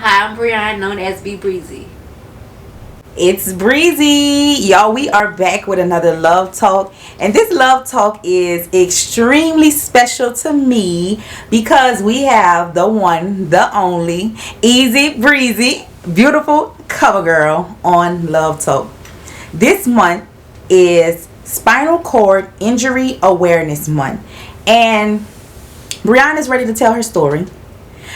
Hi, I'm Breion, known as Be Breezy. It's Breezy. Y'all, we are back with another love talk. And this love talk is extremely special to me because we have the one, the only, Easy Breezy, beautiful cover girl on Love Talk. This month is Spinal Cord Injury Awareness Month. And Brianna is ready to tell her story.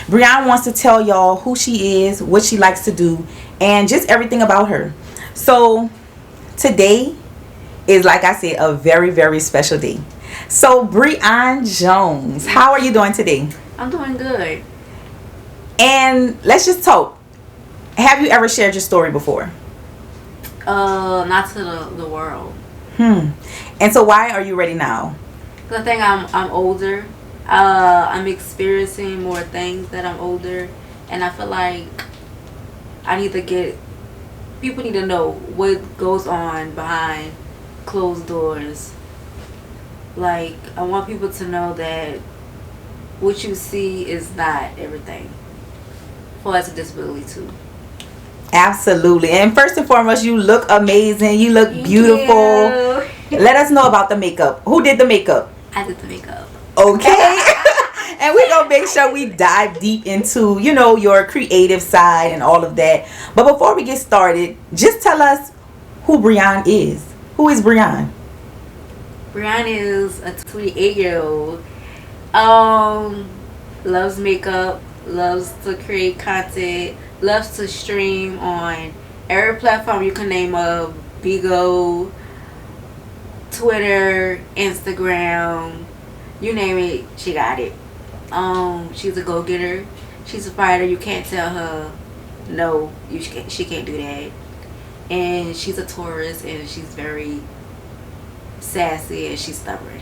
Brianna wants to tell y'all who she is, what she likes to do, and just everything about her. So today is, like I said, a very, very special day. So Brianna Jones, how are you doing today? I'm doing good. And let's just talk. Have you ever shared your story before? Not to the world. And so why are you ready now? 'Cause I think I'm older. I'm experiencing more things that I'm older, and I feel like people need to know what goes on behind closed doors. Like, I want people to know that what you see is not everything. For us, a disability too. Absolutely. And first and foremost, you look amazing. You look beautiful. Let us know about the makeup. Who did the makeup? I did the makeup. Okay. And we're going to make sure we dive deep into, your creative side and all of that. But before we get started, just tell us who Breion is. Who is Breion? Breion is a 28-year-old. Loves makeup, loves to create content, loves to stream on every platform you can name of. Bigo, Twitter, Instagram, you name it, she got it. She's a go-getter. She's a fighter. You can't tell her no, she can't do that. And she's a Taurus, and she's very sassy, and she's stubborn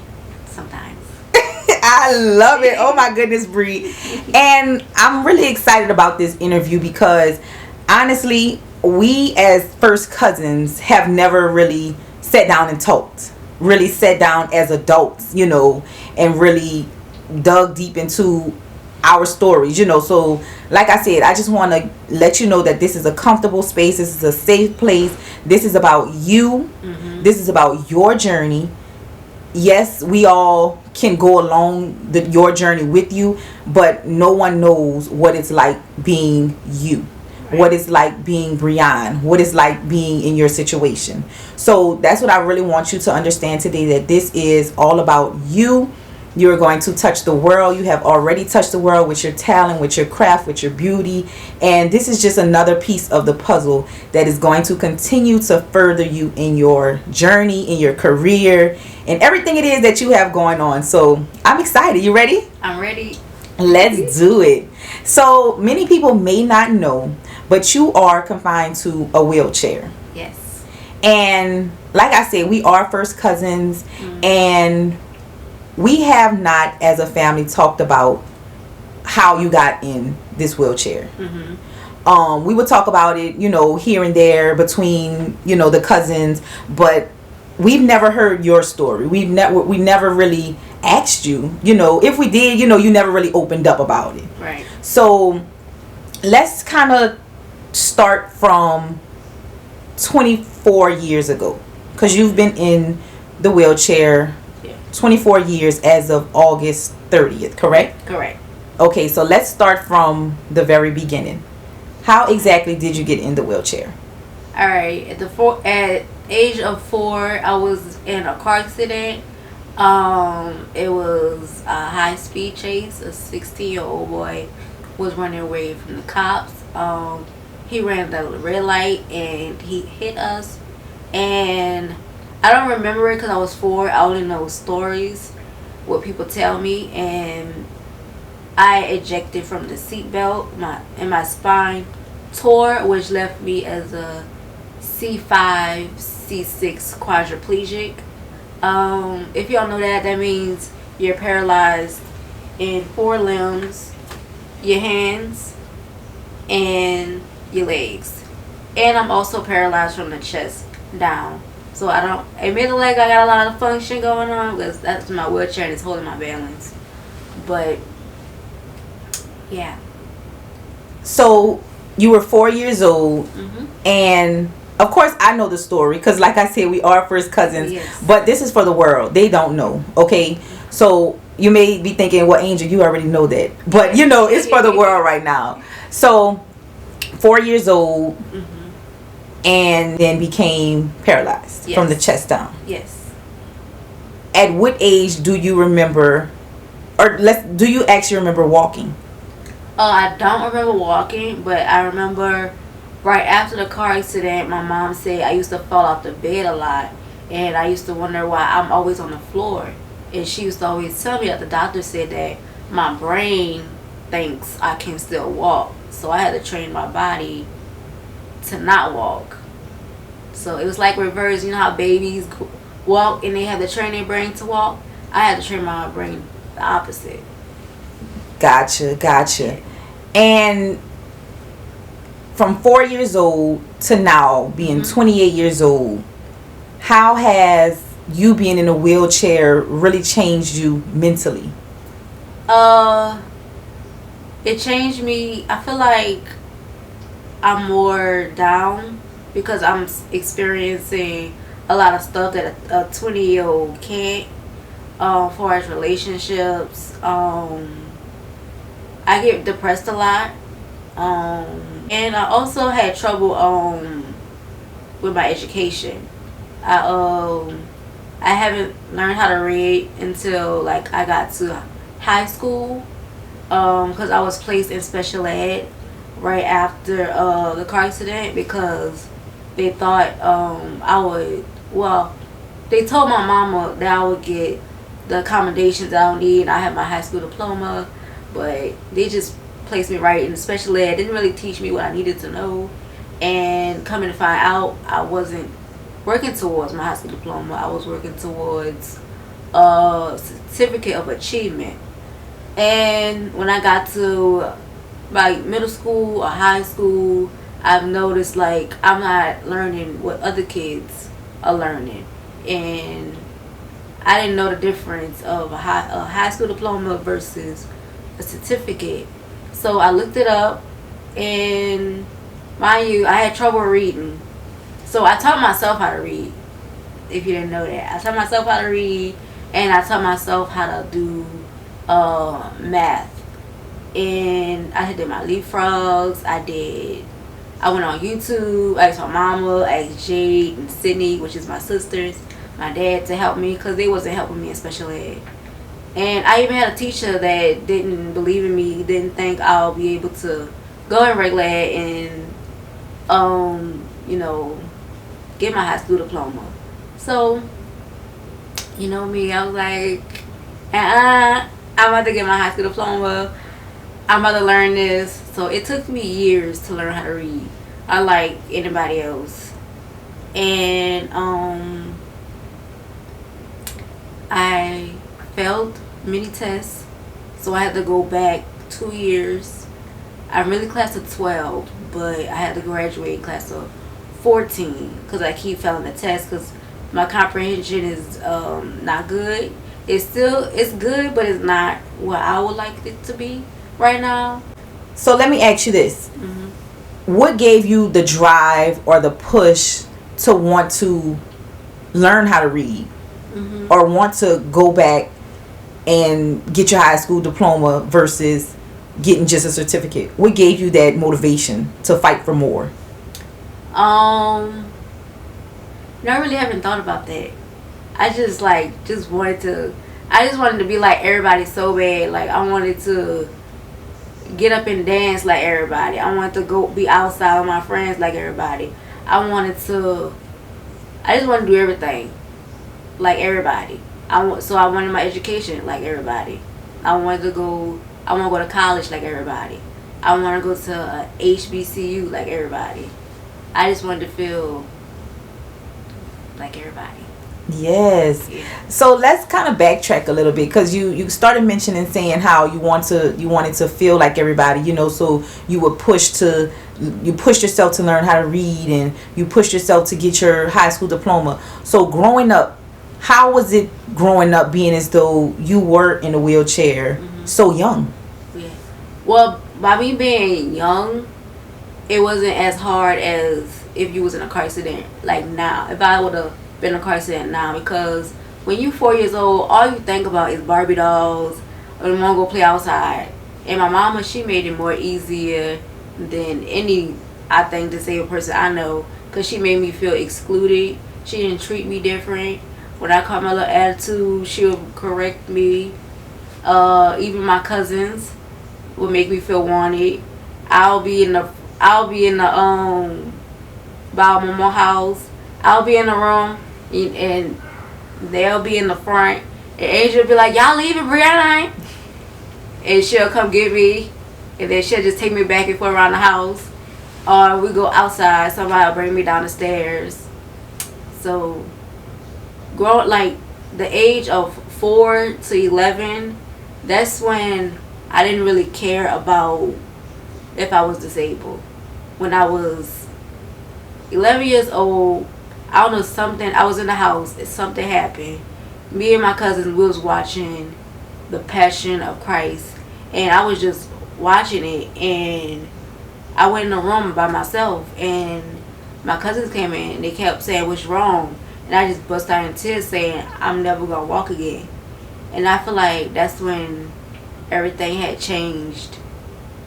sometimes. I love it. Oh my goodness, Bree. And I'm really excited about this interview because honestly, we as first cousins have never really sat down and talked. Really sat down as adults, and really dug deep into our stories, so like I said, I just want to let you know that this is a comfortable space. This is a safe place. This is about you. This is about your journey. Yes, we all can go along your journey with you, but no one knows what it's like being you, what it's like being Breion, what it's like being in your situation. So that's what I really want you to understand today, that this is all about you. You're going to touch the world. You have already touched the world with your talent, with your craft, with your beauty. And this is just another piece of the puzzle that is going to continue to further you in your journey, in your career, and everything it is that you have going on. So I'm excited. You ready? I'm ready. Let's do it. So many people may not know, but you are confined to a wheelchair. Yes. And like I said, we are first cousins, and we have not as a family talked about how you got in this wheelchair. We would talk about it, here and there between, the cousins, but we've never heard your story. We never really asked you, if we did, you never really opened up about it. Right. So let's kind of start from 24 years ago, because you've been in the wheelchair 24 years as of August 30th, correct? Correct. Okay, so let's start from the very beginning. How exactly did you get in the wheelchair? All right. At age of 4, I was in a car accident. It was a high-speed chase. A 16-year-old boy was running away from the cops. He ran the red light and he hit us. And I don't remember it because I was 4. I only know stories, what people tell me, and I ejected from the seatbelt. My spine tore, which left me as a C5, C6 quadriplegic. If y'all know that means you're paralyzed in 4 limbs, your hands, and your legs. And I'm also paralyzed from the chest down. So admittedly, I got a lot of function going on because that's my wheelchair and it's holding my balance. But yeah. So you were 4 years old, Mm-hmm. and of course I know the story because, like I said, we are first cousins. Yes. But this is for the world; they don't know. Okay, so you may be thinking, "Well, Angel, you already know that," but you know it's for the world right now. So, 4 years old, Mm-hmm. and then became paralyzed from the Yes. chest down. Yes. At what age do you remember, or do you actually remember walking? I don't remember walking, but I remember right after the car accident, my mom said I used to fall off the bed a lot, and I used to wonder why I'm always on the floor. And she used to always tell me that the doctor said that my brain thinks I can still walk, so I had to train my body to not walk. So it was like reverse. You know how babies walk and they have to train their brain to walk? I had to train my brain the opposite. Gotcha. And from 4 years old to now being 28 years old, how has you being in a wheelchair really changed you mentally? Uh, it changed me. I feel like I'm more down because I'm experiencing a lot of stuff that a 20-year-old can't. For as relationships, I get depressed a lot. And I also had trouble with my education. I haven't learned how to read until like I got to high school, because I was placed in special ed right after the car accident because they thought I would, well, they told my mama that I would get the accommodations I don't need and I have my high school diploma, but they just placed me right in special ed. Didn't really teach me what I needed to know, and coming to find out I wasn't working towards my high school diploma. I was working towards a certificate of achievement. And when I got to like middle school or high school, I've noticed like I'm not learning what other kids are learning, and I didn't know the difference of a high school diploma versus a certificate. So I looked it up, and mind you, I had trouble reading. So I taught myself how to read. If you didn't know that, I taught myself how to read, and I taught myself how to do math. And I did my leapfrogs. I went on YouTube. I asked my mama, I asked Jade and Sydney, which is my sisters, my dad, to help me because they wasn't helping me in special ed. And I even had a teacher that didn't believe in me, didn't think I'll be able to go in regular ed and get my high school diploma. So, you know me, I was like, I'm about to get my high school diploma. I'm about to learn this. So it took me years to learn how to read, unlike anybody else. And I failed many tests, so I had to go back 2 years. I'm really class of 12, but I had to graduate class of 14 because I keep failing the test because my comprehension is not good. It's good, but it's not what I would like it to be right now. So let me ask you this. Mm-hmm. What gave you the drive or the push to want to learn how to read, Mm-hmm. or want to go back and get your high school diploma versus getting just a certificate? What gave you that motivation to fight for more? I really haven't thought about that. I just wanted to be like everybody so bad. Like I wanted to get up and dance like everybody. I wanted to go be outside with my friends like everybody. I just wanted to do everything like everybody. I wanted my education like everybody. I want to go to college like everybody. I want to go to HBCU like everybody. I just wanted to feel like everybody. Yes. Yeah. So let's kind of backtrack a little bit, because you started mentioning saying how you wanted to feel like everybody, so you pushed yourself to learn how to read, and you pushed yourself to get your high school diploma. So growing up, how was it growing up being as though you were in a wheelchair so young? Yeah. Well, by me being young, it wasn't as hard as if you was in a car accident. Like now, if I would have been in a car accident now, because when you 4 years old, all you think about is Barbie dolls, or you want to go play outside. And my mama, she made it more easier than any, I think, disabled person I know, because she made me feel excluded. She didn't treat me different. When I caught my little attitude, she would correct me. Even my cousins would make me feel wanted. I'll be in the by mama house. I'll be in the room and they'll be in the front. And Angel will be like, "Y'all leaving, Breion?" And she'll come get me, and then she'll just take me back and forth around the house. Or we go outside, somebody will bring me down the stairs. So, like the age of 4 to 11, that's when I didn't really care about if I was disabled. When I was 11 years old, I don't know, something, I was in the house, something happened. Me and my cousins, we was watching The Passion of Christ, and I was just watching it, and I went in the room by myself, and my cousins came in, and they kept saying, "What's wrong?" And I just bust out in tears saying, "I'm never gonna walk again." And I feel like that's when everything had changed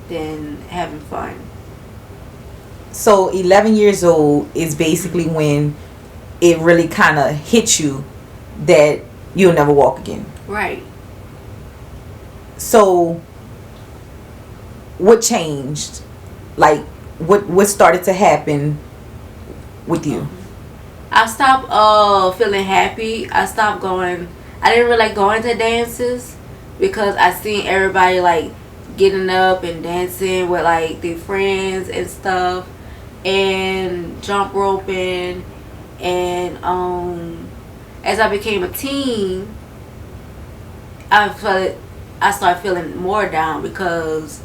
than having fun. So 11 years old is basically when it really kind of hit you that you'll never walk again. Right. So what changed? Like what started to happen with you? I stopped feeling happy. I stopped going. I didn't really like going to dances because I seen everybody like getting up and dancing with like their friends and stuff, and jump roping, and as I became a teen, I started feeling more down, because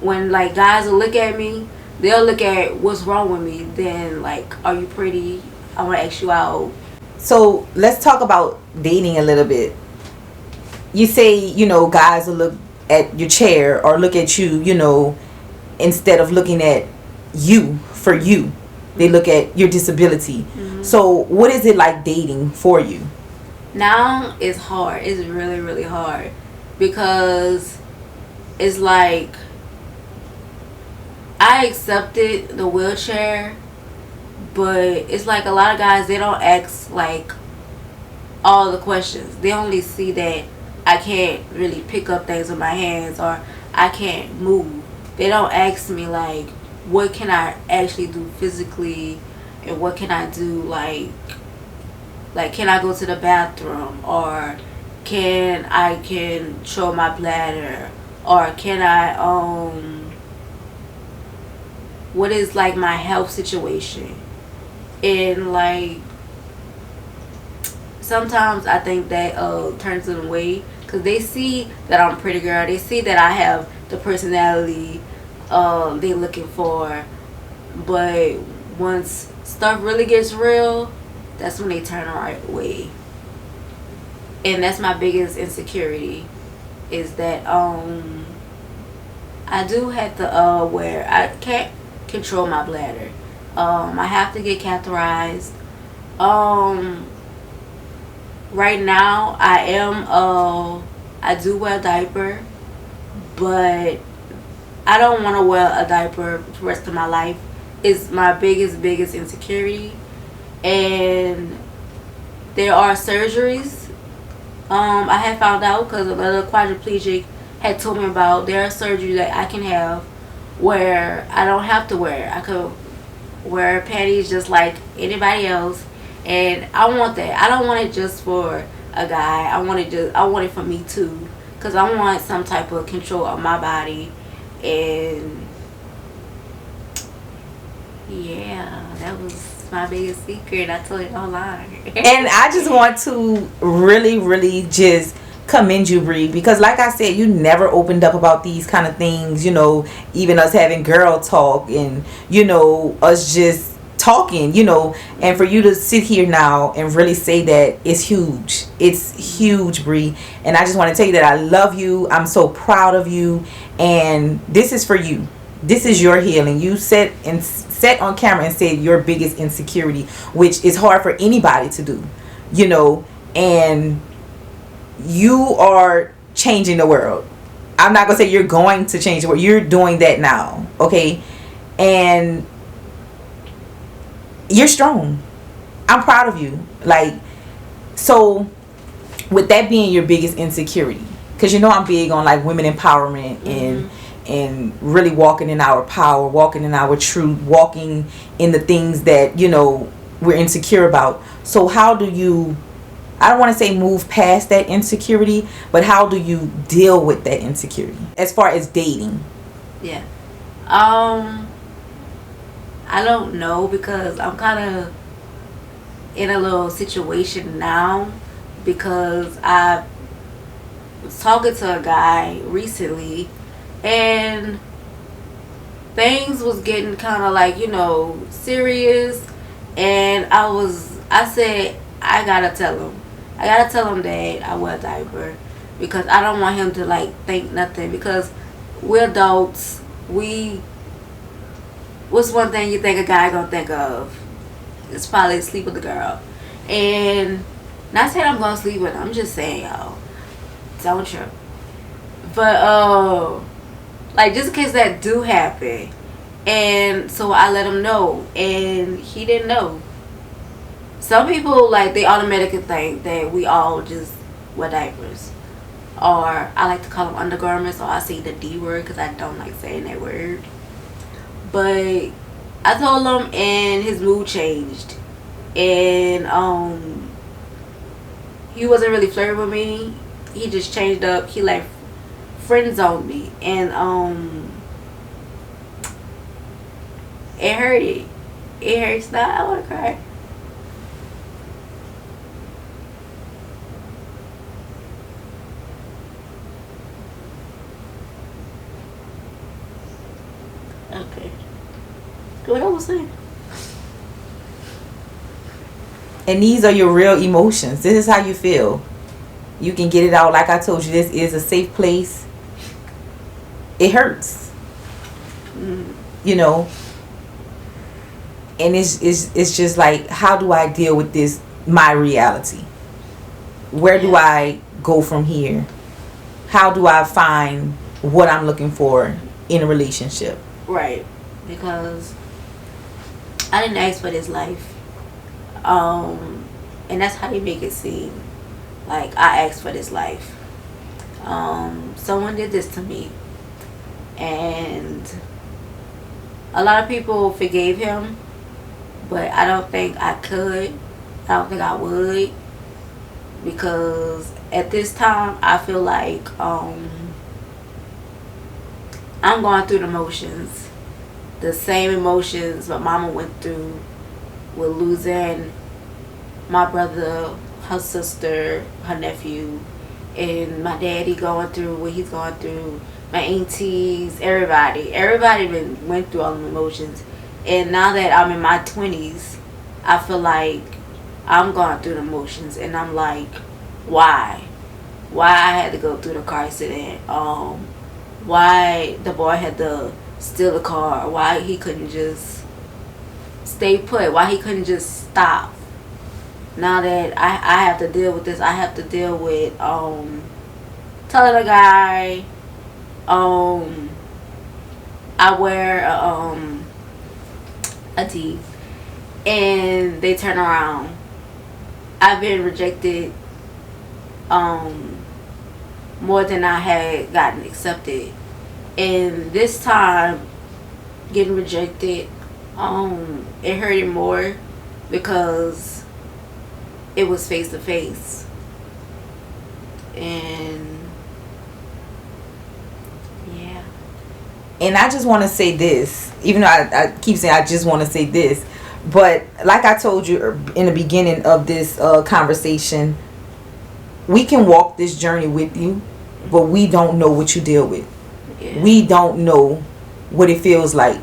when like guys will look at me, they'll look at what's wrong with me, then like, are you pretty? I want to ask you out. So let's talk about dating a little bit. You say, guys will look at your chair or look at you, instead of looking at you for you. They look at your disability. Mm-hmm. So what is it like dating for you? Now it's hard. It's really, really hard, because it's like I accepted the wheelchair, but it's like a lot of guys, they don't ask like all the questions. They only see that I can't really pick up things with my hands, or I can't move. They don't ask me like, what can I actually do physically, and what can I do like can I go to the bathroom, or can I control my bladder, or can I what is like my health situation. And like sometimes I think that turns them away, because they see that I'm a pretty girl, they see that I have the personality they looking for, but once stuff really gets real, that's when they turn right away. And that's my biggest insecurity, is that I do have to where I can't control my bladder. I have to get catheterized. Right now I do wear a diaper, but I don't want to wear a diaper the rest of my life. It's my biggest insecurity. And there are surgeries I had found out, because another quadriplegic had told me about. There are surgeries that I can have where I don't have to wear. I could wear panties just like anybody else, and I want that. I don't want it just for a guy. I want it for me too, because I want some type of control of my body. And yeah, that was my biggest secret. I told you no lie. And I just want to really just commend you, Bree, because like I said, you never opened up about these kind of things, even us having girl talk, and us just talking, and for you to sit here now and really say that, it's huge, Bree. And I just want to tell you that I love you. I'm so proud of you, and this is for you. This is your healing. You set on camera and said your biggest insecurity, which is hard for anybody to do, you know, and you are changing the world. I'm not gonna say you're going to change the world. You're doing that now, okay? And you're strong. I'm proud of you. Like, so with that being your biggest insecurity, because you know I'm big on like women empowerment and really walking in our power, walking in our truth, walking in the things that, you know, we're insecure about. So how do you, I don't want to say move past that insecurity, but how do you deal with that insecurity as far as dating? Yeah. I don't know, because I'm kind of in a little situation now, because I was talking to a guy recently and things was getting kind of like, you know, serious, and I said I gotta tell him that I wear a diaper, because I don't want him to like think nothing, because we're adults. What's one thing you think a guy gonna think of? It's probably sleep with the girl. And not saying I'm gonna sleep with her, I'm just saying, y'all, don't trip. But like, just in case that do happen. And so I let him know, and he didn't know. Some people, like, they automatically think that we all just wear diapers, or I like to call them undergarments, or I say the D word because I don't like saying that word. But I told him, and his mood changed, and he wasn't really flirting with me. He just changed up. He like friend zoned me, and it hurt. It hurts now. I want to cry. Okay. What I was saying. And these are your real emotions. This is how you feel. You can get it out. Like I told you, this is a safe place. It hurts. You know. And it's just like, how do I deal with this, my reality? Where do I go from here? How do I find what I'm looking for in a relationship? Right. Because I didn't ask for this life. And that's how they make it seem. Like, I asked for this life. Someone did this to me. And a lot of people forgave him, but I don't think I could. I don't think I would. Because at this time, I feel like I'm going through the motions. The same emotions my mama went through with losing my brother, her sister, her nephew, and my daddy going through what he's going through, my aunties, everybody went through all the emotions. And now that I'm in my 20s, I feel like I'm going through the emotions, and I'm like, why I had to go through the car accident, why the boy had to steal the car, why he couldn't just stay put, why he couldn't just stop. Now that I have to deal with this, I have to deal with telling a guy I wear a tee, and they turn around. I've been rejected more than I had gotten accepted. And this time, getting rejected, it hurted more because it was face to face. And yeah. And I just want to say this, even though I keep saying I just want to say this, but like I told you in the beginning of this conversation, we can walk this journey with you, but we don't know what you deal with. Yeah. We don't know what it feels like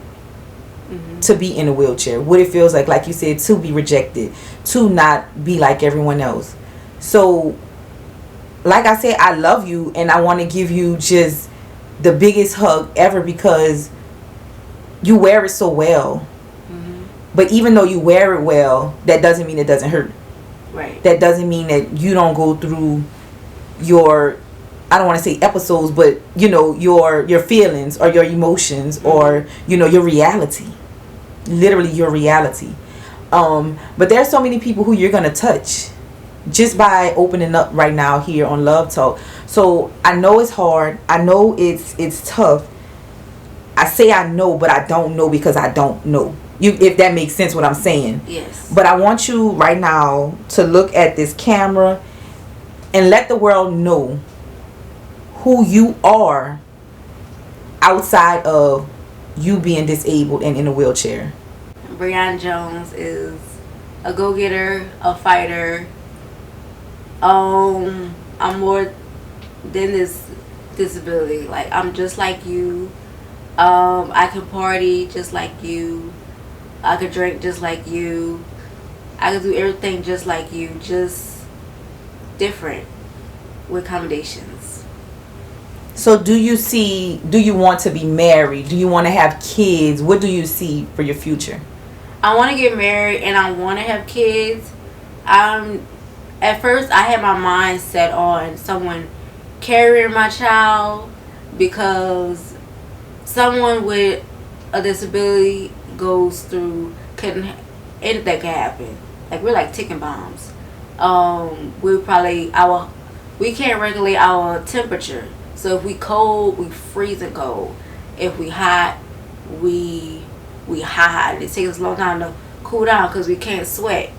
to be in a wheelchair, what it feels like you said, to be rejected, to not be like everyone else. So like I said, I love you, and I want to give you just the biggest hug ever, because you wear it so well. But even though you wear it well, that doesn't mean it doesn't hurt. Right. That doesn't mean that you don't go through your, I don't want to say episodes, but you know, your feelings or your emotions or you know, your reality. Literally your reality. But there's so many people who you're gonna touch just by opening up right now here on Love Talk. So I know it's hard. I know it's tough. I say I know, but I don't know because I don't know. If that makes sense what I'm saying. Yes. But I want you right now to look at this camera and let the world know who you are outside of you being disabled and in a wheelchair. Breion Jones is a go-getter, a fighter. I'm more than this disability. Like, I'm just like you. I can party just like you. I could drink just like you. I could do everything just like you, just different with accommodations. So do you want to be married? Do you want to have kids? What do you see for your future? I want to get married and I want to have kids. At first I had my mind set on someone carrying my child, because someone with a disability goes through, anything can happen. Like, we're like ticking bombs. We can't regulate our temperature. So if we cold, we freezing cold. If we hot, we hot. It takes us a long time to cool down because we can't sweat.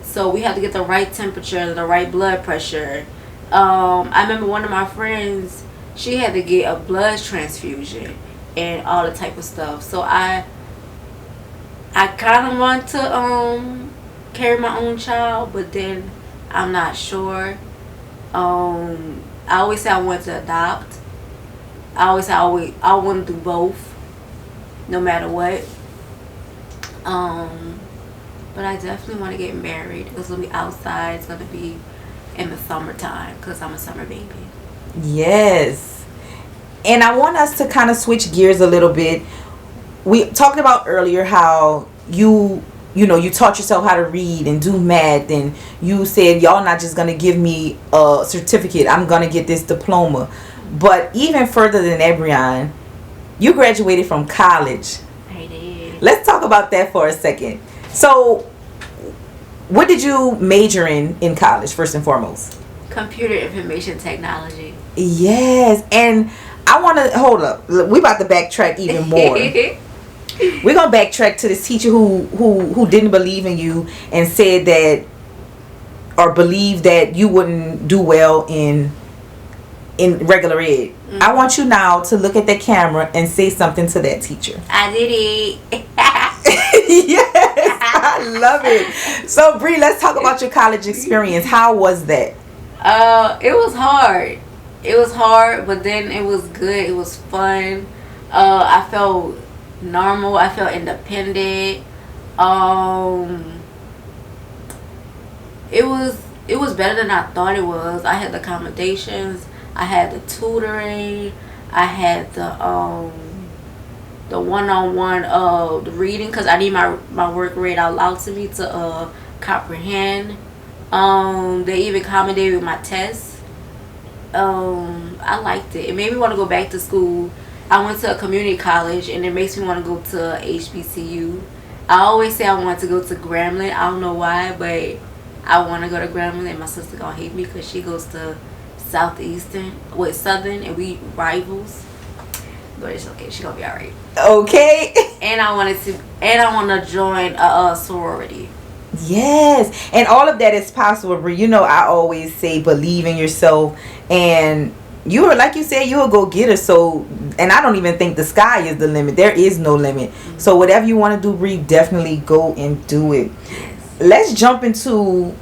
So we have to get the right temperature, the right blood pressure. I remember one of my friends, she had to get a blood transfusion and all the type of stuff. So I kind of want to carry my own child, but then I'm not sure. I always say I want to adopt. I always say I want to do both, no matter what. But I definitely want to get married. It's gonna be outside. It's gonna be in the summertime because I'm a summer baby. Yes. And I want us to kind of switch gears a little bit. We talked about earlier how you taught yourself how to read and do math, and you said y'all not just gonna give me a certificate, I'm gonna get this diploma. But even further than that, Breion, you graduated from college. I did. Let's talk about that for a second. So what did you major in college, first and foremost? Computer information technology. Yes. And I want to hold up. We about to backtrack even more. We're gonna backtrack to this teacher who didn't believe in you and said that, or believed that you wouldn't do well in regular ed. Mm-hmm. I want you now to look at the camera and say something to that teacher. I did it. Yes, I love it. So Bree, let's talk about your college experience. How was that? It was hard. It was hard, but then it was good. It was fun. I felt normal. I felt independent. It was better than I thought it was. I had the accommodations. I had the tutoring. I had the one-on-one the reading, because I need my work read out loud to me to comprehend. They even accommodated with my tests. I liked it. It made me want to go back to school. I went to a community college, and it makes me want to go to HBCU. I always say I want to go to Grambling. I don't know why, but I want to go to Grambling, and my sister gonna hate me because she goes to Southern, and we rivals. But it's okay. She gonna be alright. Okay. And I want to join a sorority. Yes, and all of that is possible, Brie. You know, I always say believe in yourself, and you are, like you said, you're a go-getter. So, and I don't even think the sky is the limit. There is no limit. Mm-hmm. So whatever you want to do, Brie, definitely go and do it. Yes. Let's jump into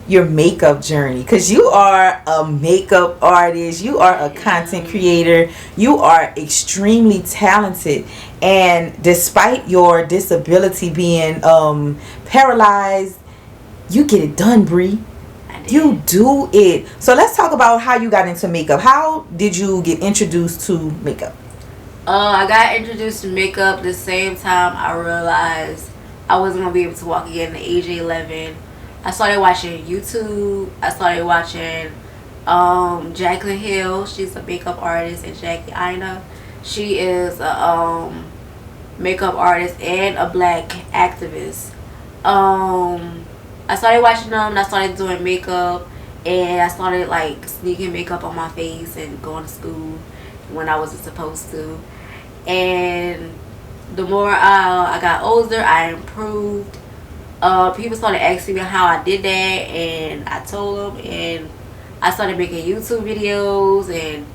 your makeup journey, because you are a makeup artist, you are a content creator, you are extremely talented, and despite your disability being paralyzed, you get it done, Bree. You do it. So let's talk about how you got into makeup. How did you get introduced to makeup? I got introduced to makeup the same time I realized I wasn't gonna be able to walk again at the age of 11. I started watching YouTube. I started watching Jaclyn Hill. She's a makeup artist, and Jackie Aina. She is a makeup artist and a black activist. I started watching them, and I started doing makeup, and I started like sneaking makeup on my face and going to school when I wasn't supposed to. And the more I got older, I improved. People started asking me how I did that, and I told them, and I started making YouTube videos, and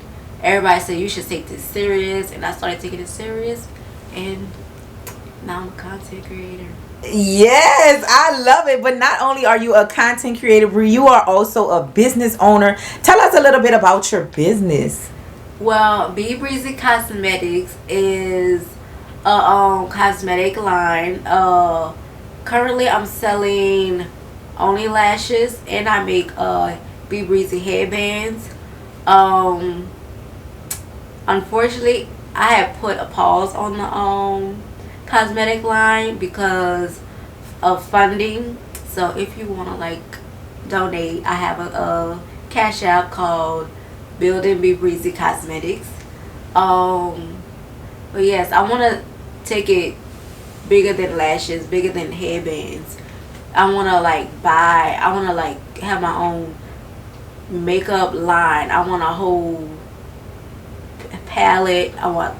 everybody said you should take this serious, and I started taking it serious, and now I'm a content creator. Yes, I love it. But not only are you a content creator, Bree, you are also a business owner. Tell us a little bit about your business. Well, Be Breezy Cosmetics is a cosmetic line. Currently, I'm selling only lashes, and I make Be Breezy headbands. Unfortunately, I have put a pause on the cosmetic line because of funding. So if you want to like donate, I have a cash app called Building Be Breezy Cosmetics. But yes, I want to take it bigger than lashes, bigger than headbands. I want to I want to like have my own makeup line. I want a whole palette. I want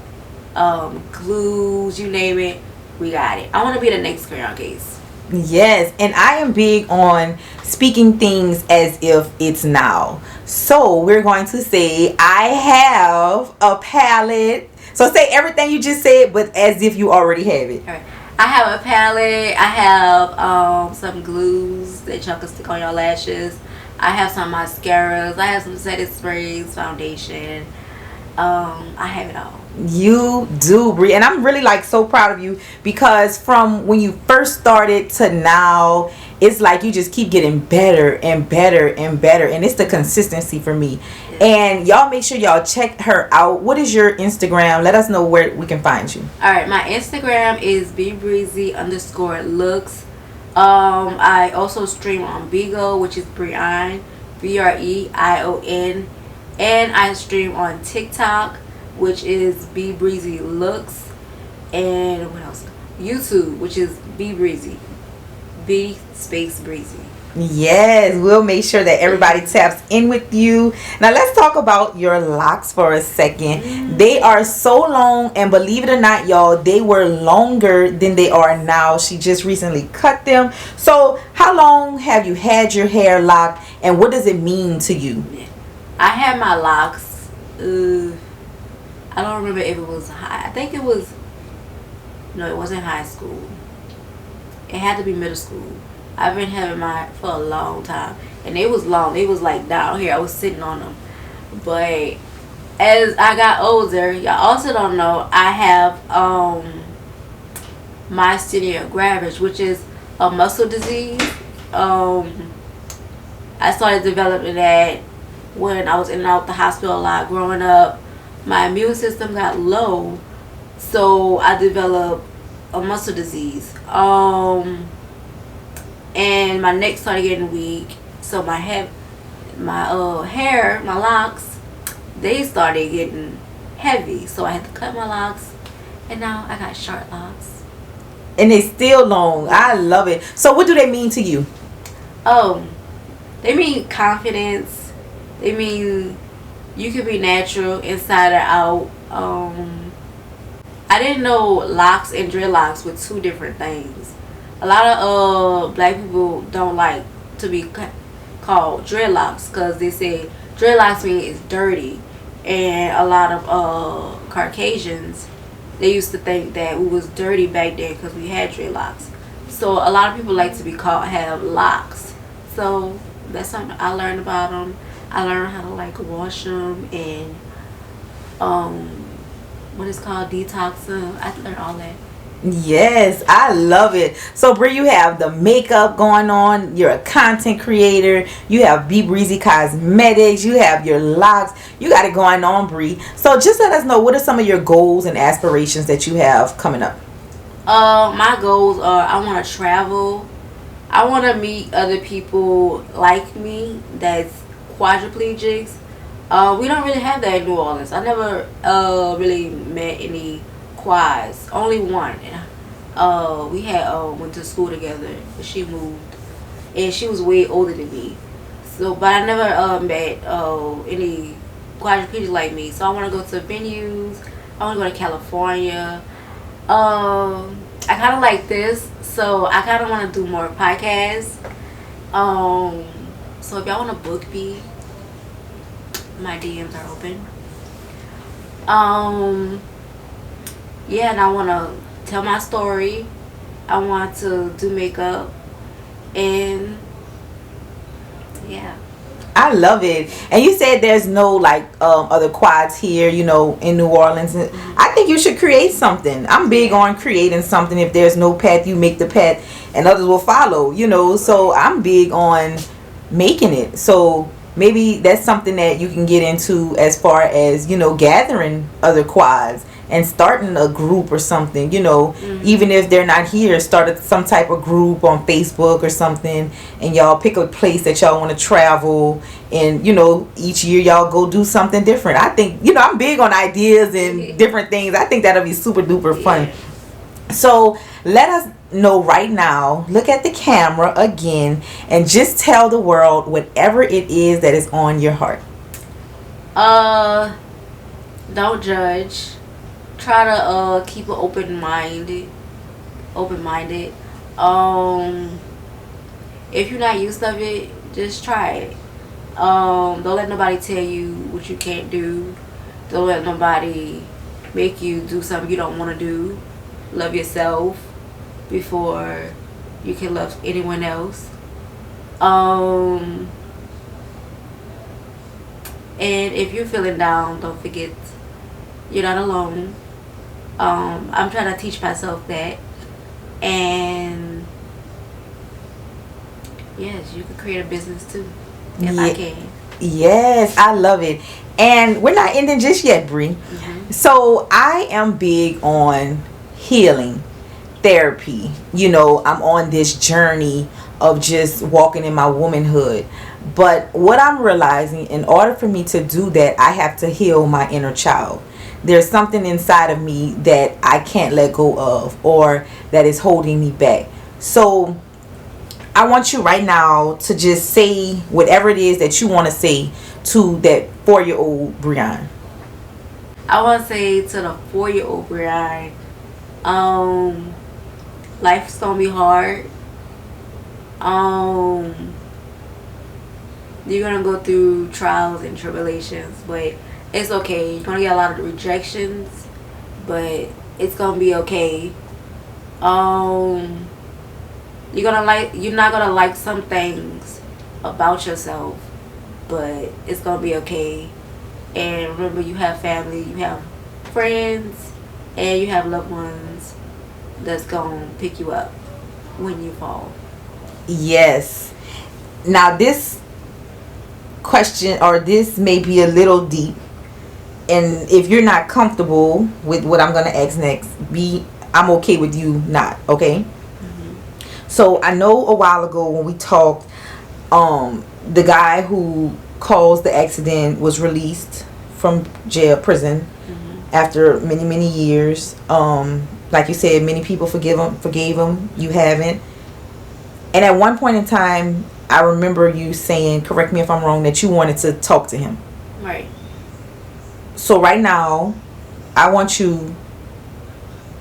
glues, you name it, we got it. I want to be the next crayon case. Yes, and I am big on speaking things as if it's now. So we're going to say I have a palette. So say everything you just said, but as if you already have it. All right. I have a palette. I have some glues that y'all can stick on your lashes. I have some mascaras. I have some setting sprays, foundation. I have it all. You do, Brie, and I'm really like so proud of you because from when you first started to now, it's like you just keep getting better and better and better, and it's the consistency for me. Yes. And y'all make sure y'all check her out. What is your Instagram? Let us know where we can find you. All right, my Instagram is BeBreezy_looks. I also stream on Bigo, which is Breion, Breion, and I stream on TikTok, which is Be Breezy Looks, and what else? YouTube, which is Be Breezy, Be space Breezy. Yes, we'll make sure that everybody taps in with you. Now let's talk about your locks for a second. They are so long, and believe it or not, y'all, they were longer than they are now. She just recently cut them. So how long have you had your hair locked, and what does it mean to you? I had my locks, I don't remember if it was high. I think it was, no, it wasn't high school. It had to be middle school. I've been having mine for a long time, and it was long. It was like down here. I was sitting on them. But as I got older, y'all also don't know, I have myasthenia gravis, which is a muscle disease. I started developing that when I was in and out the hospital a lot growing up. My immune system got low, so I developed a muscle disease. And my neck started getting weak, so my hair, my locks, they started getting heavy. So I had to cut my locks, and now I got short locks. And they still long. I love it. So what do they mean to you? They mean confidence. They mean you can be natural inside or out. I didn't know locks and dreadlocks were two different things. A lot of black people don't like to be called dreadlocks because they say dreadlocks mean it's dirty, and a lot of Caucasians, they used to think that we was dirty back then because we had dreadlocks. So a lot of people like to be called have locks. So that's something I learned about them. I learned how to like wash them and what is called detox them. I learned all that. Yes, I love it. So, Bree, you have the makeup going on. You're a content creator. You have Be Breezy Cosmetics. You have your locks. You got it going on, Bree. So, just let us know, what are some of your goals and aspirations that you have coming up? My goals are, I want to travel. I want to meet other people like me that's quadriplegics. We don't really have that in New Orleans. I never really met any quads. Only one. We had went to school together. But she moved, and she was way older than me. So, but I never met any quadriplegics like me. So I want to go to venues. I want to go to California. I kind of like this, so I kind of want to do more podcasts. So if y'all want to book me, my DMs are open. Yeah, and I want to tell my story. I want to do makeup, and yeah. I love it. And you said there's no like other quads here, in New Orleans. I think you should create something. I'm big on creating something. If there's no path, you make the path, and others will follow. So I'm big on making it. So maybe that's something that you can get into, as far as gathering other quads and starting a group or something. Even if they're not here, start some type of group on Facebook or something, and y'all pick a place that y'all want to travel, and each year y'all go do something different. I think I'm big on ideas and different things. I think that'll be super duper fun. So let us know right now, look at the camera again, and just tell the world whatever it is that is on your heart. Don't judge. Try to keep an open minded. If you're not used of it, just try it. Don't let nobody tell you what you can't do. Don't let nobody make you do something you don't want to do. Love yourself before you can love anyone else. And if you're feeling down, don't forget you're not alone. I'm trying to teach myself that. And yes, you can create a business too. If I can. Yes, I love it. And we're not ending just yet, Bree. Mm-hmm. So I am big on healing, therapy. I'm on this journey of just walking in my womanhood. But what I'm realizing, in order for me to do that, I have to heal my inner child. There's something inside of me that I can't let go of, or that is holding me back. So I want you right now to just say whatever it is that you want to say to that 4-year-old Breion. I want to say to the 4-year-old Breion, life's gonna be hard. You're gonna go through trials and tribulations, but it's okay. You're gonna get a lot of rejections, but it's gonna be okay. You're not gonna like some things about yourself, but it's gonna be okay. And remember, you have family, you have friends, and you have loved ones that's gonna pick you up when you fall. Yes. Now this question, or this may be a little deep, and if you're not comfortable with what I'm gonna ask next, I'm okay with you not, okay? So I know a while ago when we talked, the guy who caused the accident was released from prison after many years. Like you said, many people forgave him. You haven't. And at one point in time, I remember you saying, correct me if I'm wrong, that you wanted to talk to him. Right. So right now, I want you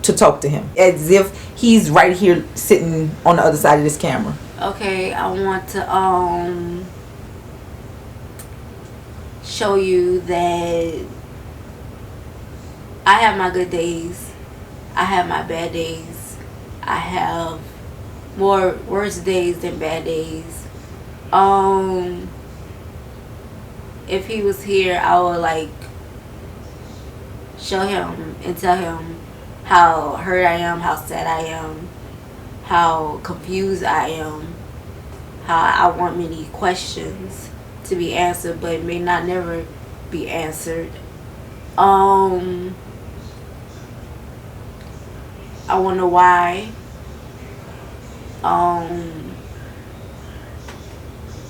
to talk to him as if he's right here sitting on the other side of this camera. Okay, I want to show you that I have my good days. I have my bad days. I have more worse days than bad days. If he was here, I would show him and tell him how hurt I am, how sad I am, how confused I am, how I want many questions to be answered, but may not never be answered. I wonder why.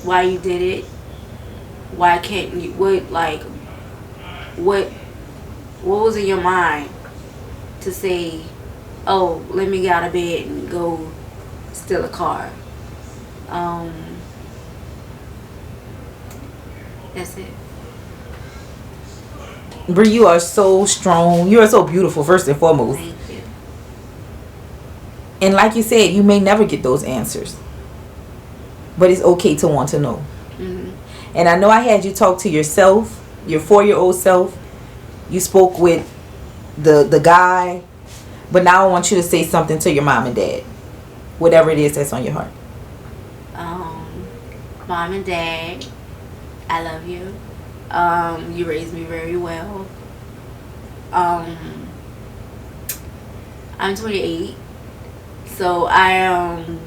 Why you did it? Why can't you? What was in your mind to say, oh, let me get out of bed and go steal a car? That's it. Bree, you are so strong. You are so beautiful, first and foremost. Thank you. And like you said, you may never get those answers. But it's okay to want to know. Mm-hmm. And I know I had you talk to yourself, your 4-year-old self. You spoke with the guy. But now I want you to say something to your mom and dad. Whatever it is that's on your heart. Mom and Dad, I love you. You raised me very well. I'm 28, so I am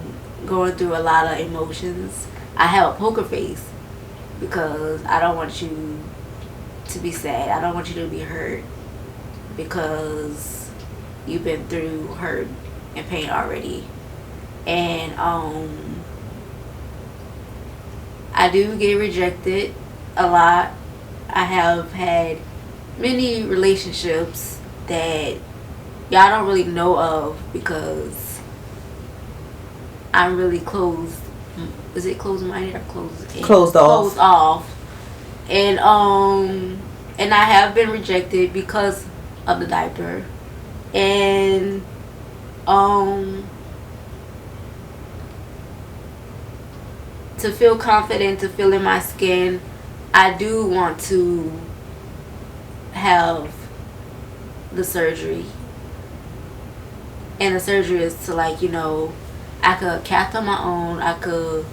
going through a lot of emotions. I have a poker face because I don't want you to be sad. I don't want you to be hurt because you've been through hurt and pain already. And I do get rejected a lot. I have had many relationships that y'all don't really know of because I'm really closed. Is it closed-minded or Closed off? Closed off. And I have been rejected because of the diaper. And to feel confident, to feel in my skin, I do want to have the surgery. And the surgery is to, like, you know, I could cath on my own. I could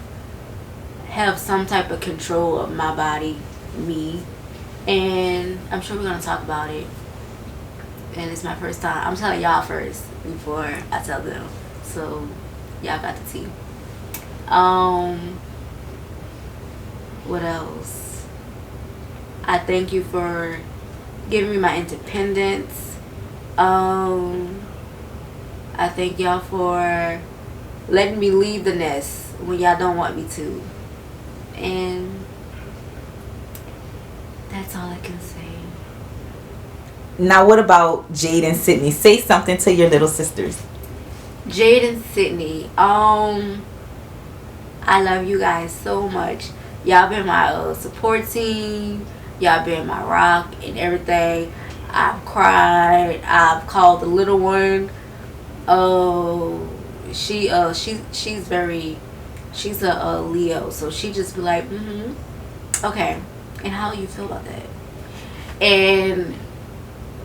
have some type of control of my body, me. And I'm sure we're going to talk about it. And it's my first time. I'm telling y'all first before I tell them. So, y'all got the tea. What else? I thank you for giving me my independence. I thank y'all for letting me leave the nest when y'all don't want me to. And that's all I can say. Now what about Jade and Sydney? Say something to your little sisters. Jade and Sydney, I love you guys so much. Y'all been my support team. Y'all been my rock and everything. I've cried. I've called the little one. She's a Leo, so she just be like, okay, and how you feel about that? And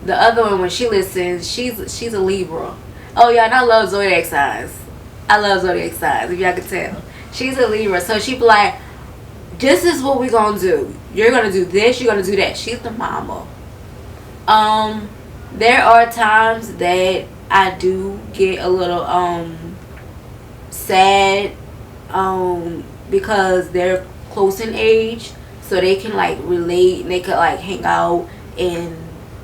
the other one, when she listens, she's a Libra. Oh yeah, and I love zodiac signs. If y'all could tell, she's a Libra, so she be like, this is what we're gonna do. You're gonna do this. You're gonna do that. She's the mama. There are times that I do get a little sad because they're close in age, so they can like relate and they could like hang out and,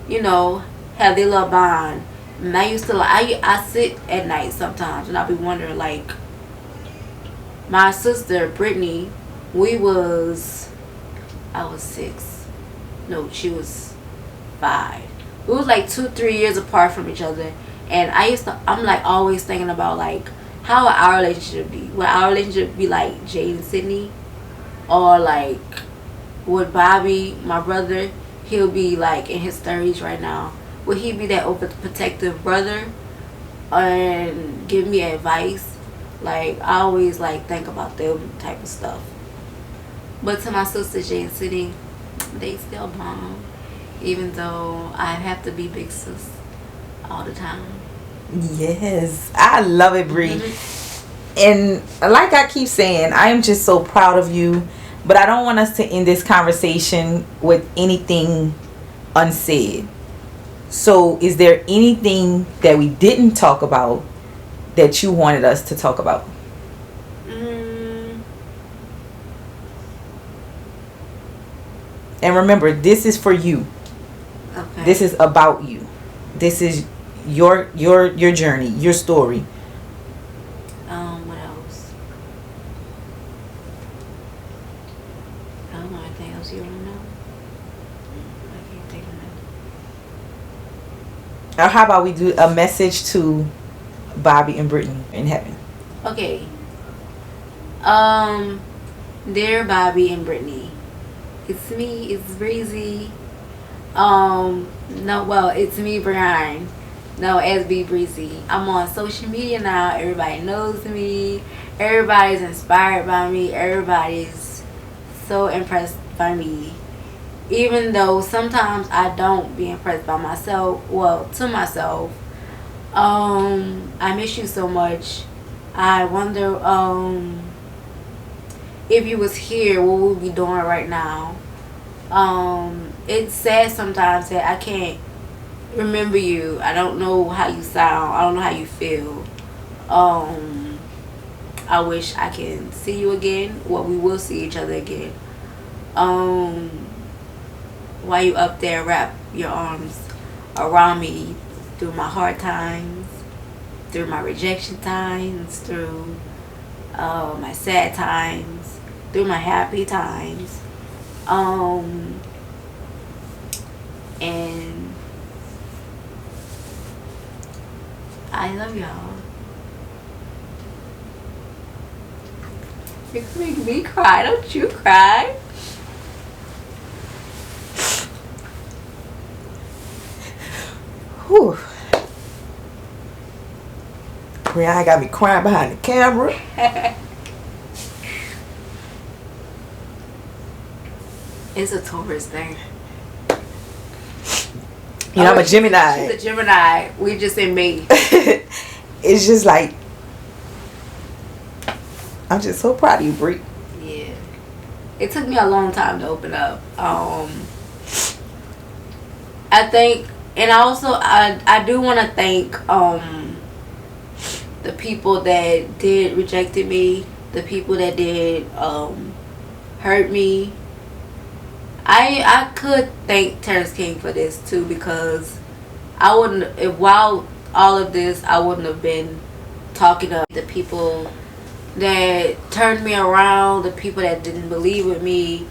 you know, have their little bond. And I used to like I sit at night sometimes and I'll be wondering, like, my sister Brittany, I was 6. No, she was 5. We was like 2-3 years apart from each other. And I'm like always thinking about like how would our relationship be? Would our relationship be like Jade and Sydney? Or like would Bobby, my brother, he'll be like in his 30s right now. Would he be that overprotective brother and give me advice? Like, I always like think about them type of stuff. But to my sister Jade and Sydney, they still bomb. Even though I have to be big sis all the time. Yes, I love it, Bree. And like I keep saying, I am just so proud of you. But I don't want us to end this conversation with anything unsaid. So is there anything that we didn't talk about that you wanted us to talk about? And remember, this is for you. Okay. This is about you. This is your journey, your story. What else? I don't know anything else you want to know. I can't think of it. Or how about we do a message to Bobby and Brittany in heaven? Okay. Dear Bobby and Brittany, it's me. It's Breezy. No, well, it's me, Breion. No, as Be Breezy. I'm on social media now. Everybody knows me. Everybody's inspired by me. Everybody's so impressed by me. Even though sometimes I don't be impressed by myself. Well, to myself. I miss you so much. I wonder, if you was here, what would we be doing right now? It's sad sometimes that I can't remember you. I don't know how you sound. I don't know how you feel. I wish I can see you again. Well, we will see each other again. While you up there, wrap your arms around me through my hard times, through my rejection times, through my sad times, through my happy times. And I love y'all. It's making me cry. Don't you cry? Whew. Brianna got me crying behind the camera. It's a Taurus thing. You know, I'm a Gemini. She's a Gemini. We just in May. It's just like, I'm just so proud of you, Bree. Yeah. It took me a long time to open up. I think, and also I do want to thank the people that did rejected me, the people that did hurt me. I could thank Terrence King for this too, because I wouldn't, if while all of this, I wouldn't have been talking to the people that turned me around, the people that didn't believe with me,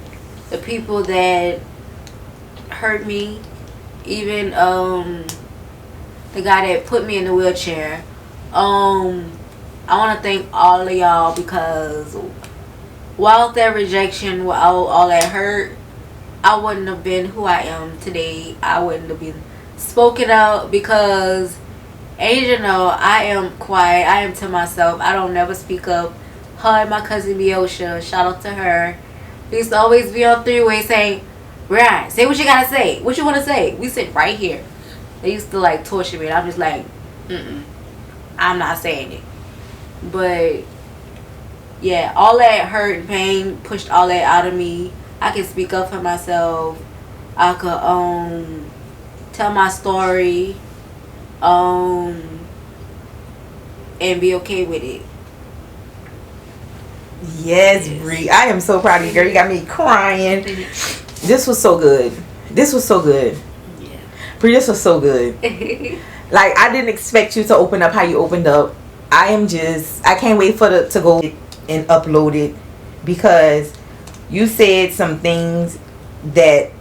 the people that hurt me, even the guy that put me in the wheelchair. I want to thank all of y'all, because while that rejection, while all that hurt, I wouldn't have been who I am today. I wouldn't have been spoken out, because as you know, I am quiet. I am to myself. I don't never speak up. Her and my cousin Miosha, shout out to her. We used to always be on three-way saying, Ryan, say what you gotta say. What you wanna say? We sit right here. They used to like torture me, and I'm just like, I'm not saying it. But yeah, all that hurt and pain pushed all that out of me. I can speak up for myself. I could tell my story, and be okay with it. Yes, Bree. I am so proud of you, girl. You got me crying. This was so good. This was so good. Yeah. Bree, this was so good. Like, I didn't expect you to open up how you opened up. I can't wait for to go and upload it, because you said some things that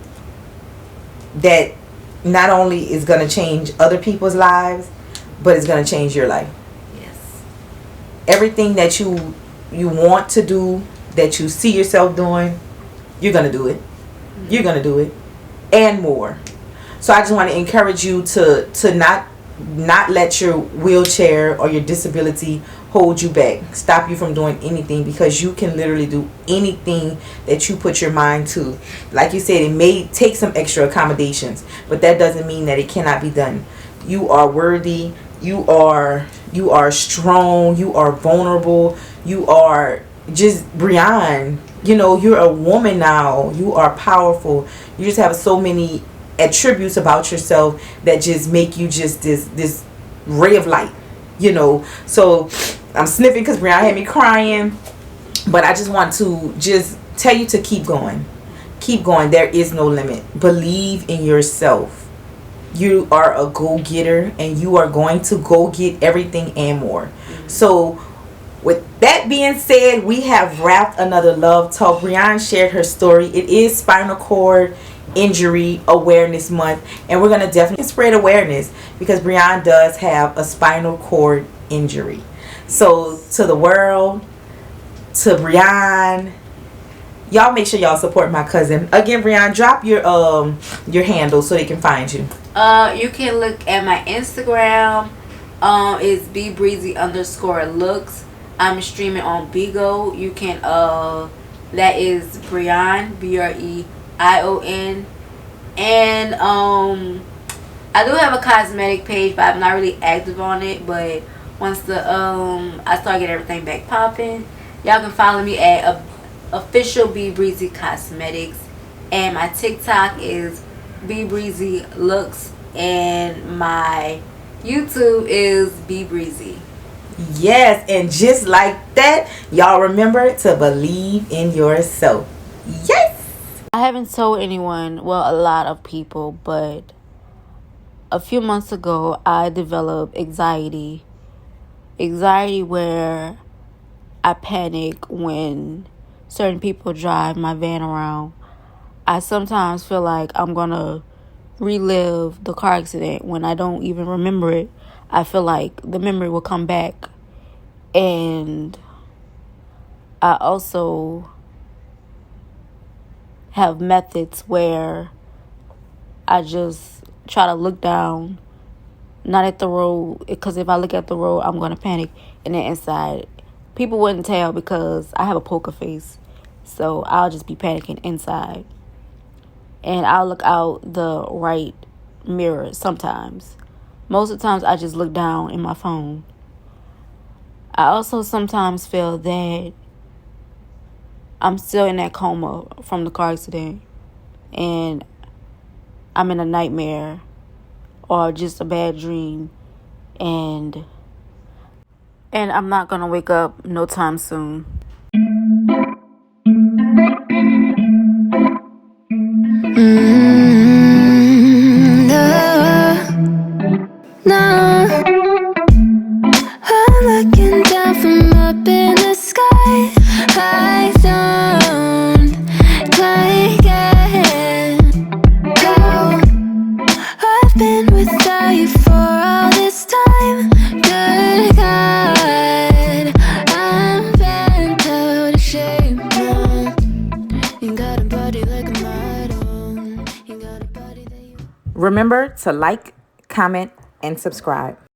not only is going to change other people's lives, but it's going to change your life. Yes. Everything that you want to do, that you see yourself doing, you're going to do it. Mm-hmm. You're going to do it. And more. So I just want to encourage you to not let your wheelchair or your disability hold you back, stop you from doing anything, because you can literally do anything that you put your mind to. Like you said, it may take some extra accommodations, but that doesn't mean that it cannot be done. You are worthy. You are strong. You are vulnerable. You are just Breion. You know, you're a woman now. You are powerful. You just have so many attributes about yourself that just make you just this ray of light, you know. So I'm sniffing because Breion had me crying, but I just want to just tell you to keep going. Keep going. There is no limit. Believe in yourself. You are a go-getter, and you are going to go get everything and more. So with that being said, we have wrapped another Love Talk. Breion shared her story. It is Spinal Cord Injury Awareness Month, and we're going to definitely spread awareness because Breion does have a spinal cord injury. So to the world, to Breion, y'all make sure y'all support my cousin. Again, Breion, drop your handle so they can find you. You can look at my Instagram. It's Be Breezy _looks. I'm streaming on Bigo. You can that is Breion, Breion. And I do have a cosmetic page, but I'm not really active on it. But once the I start getting everything back popping, y'all can follow me at official Be Breezy Cosmetics, and my TikTok is Be Breezy Looks, and my YouTube is Be Breezy. Yes, and just like that, y'all remember to believe in yourself. Yes. I haven't told anyone, well, a lot of people, but a few months ago I developed anxiety where I panic when certain people drive my van around. I sometimes feel like I'm gonna relive the car accident when I don't even remember it. I feel like the memory will come back. And I also have methods where I just try to look down, not at the road, because if I look at the road, I'm going to panic. And then inside, people wouldn't tell because I have a poker face. So I'll just be panicking inside. And I'll look out the right mirror sometimes. Most of the times, I just look down in my phone. I also sometimes feel that I'm still in that coma from the car accident, and I'm in a nightmare or just a bad dream, and I'm not gonna wake up no time soon. No, I'm looking down from up in the sky. I don't like it. Oh, I've been without you for all this time. Good God, I'm bent out of shape now. You got a body like a model. You got a body that you... Remember to like, comment, and subscribe.